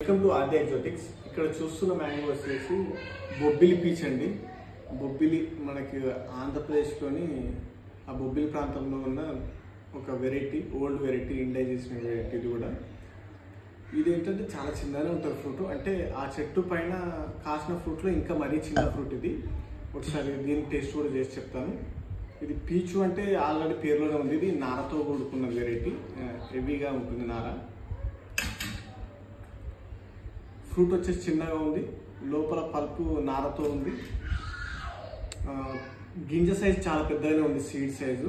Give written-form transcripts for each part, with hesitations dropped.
Welcome to RD ఎగ్జోటిక్స్. ఇక్కడ చూస్తున్న mango వచ్చేసి బొబ్బిలి పీచ్ అండి. బొబ్బిలి మనకి ఆంధ్రప్రదేశ్లోని ఆ బొబ్బిలి ప్రాంతంలో ఉన్న ఒక వెరైటీ, ఓల్డ్ వెరైటీ, ఇండియా చేసిన వెరైటీ. ఇది కూడా ఇదేంటంటే చాలా చిన్నగానే ఉంటుంది ఫ్రూట్. అంటే ఆ చెట్టు పైన కాసిన ఫ్రూట్లో ఇంకా మరీ చిన్న ఫ్రూట్ ఇది. ఒకసారి దీని టేస్ట్ కూడా చేసి చెప్తాను. ఇది పీచు అంటే ఆల్రెడీ పేరులోనే ఉంది. ఇది నారతో కూడుకున్న వెరైటీ, హెవీగా ఉంటుంది నార. ఫ్రూట్ వచ్చేసి చిన్నగా ఉంది, లోపల పల్పు నారతో ఉంది. గింజ సైజు చాలా పెద్దగానే ఉంది, సీడ్ సైజు.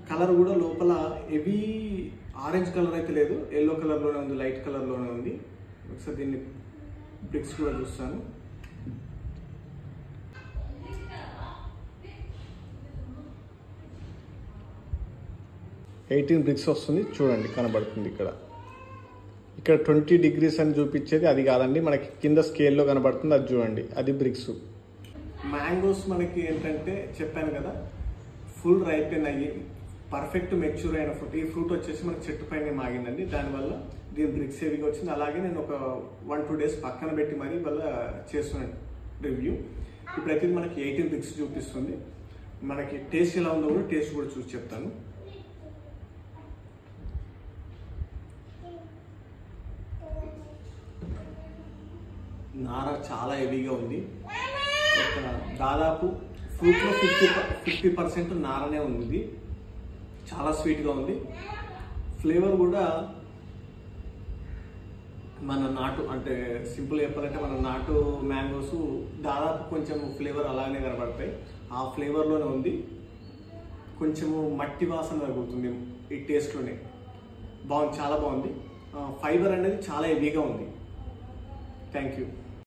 కలర్ కూడా లోపల హెవీ ఆరెంజ్ కలర్ అయితే లేదు, ఎల్లో కలర్లోనే ఉంది, లైట్ కలర్లోనే ఉంది. ఒకసారి దీన్ని బ్రిక్స్ కూడా చూస్తాను. ఎయిటీన్ బ్రిక్స్ వస్తుంది, చూడండి కనబడుతుంది. ఇక్కడ 20 degrees అని చూపించేది అది కాదండి, మనకి కింద స్కేల్లో కనబడుతుంది, అది చూడండి, అది బ్రిక్స్. మ్యాంగోస్ మనకి ఏంటంటే చెప్పాను కదా, ఫుల్ రైపెన్ అయ్యి పర్ఫెక్ట్ మెచ్యూర్ అయిన ఫ్రూట్. ఈ ఫ్రూట్ వచ్చేసి మనకి చెట్టు పైన మాగిందండి, దానివల్ల దీని బ్రిక్స్ హెవీగా వచ్చింది. అలాగే నేను ఒక 1-2 days పక్కన పెట్టి మరీ వల్ల చేస్తున్నాను రివ్యూ. ఇప్పుడైతే మనకి 18 బ్రిక్స్ చూపిస్తుంది. మనకి టేస్ట్ ఎలా ఉందో కూడా టేస్ట్ కూడా చూసి చెప్తాను. నార చాలా హెవీగా ఉంది. దాదాపు ఫ్రూట్లో 50% నారనే ఉంది. చాలా స్వీట్గా ఉంది. ఫ్లేవర్ కూడా మన నాటు, అంటే సింపుల్ చెప్పాలంటే మన నాటు మ్యాంగోస్ దాదాపు కొంచెం ఫ్లేవర్ అలానే కనబడతాయి, ఆ ఫ్లేవర్లోనే ఉంది. కొంచెము మట్టి వాసన తగ్గుతుంది ఈ టేస్ట్లోనే. బాగుంది, చాలా బాగుంది. ఫైబర్ అనేది చాలా హెవీగా ఉంది. Thank you.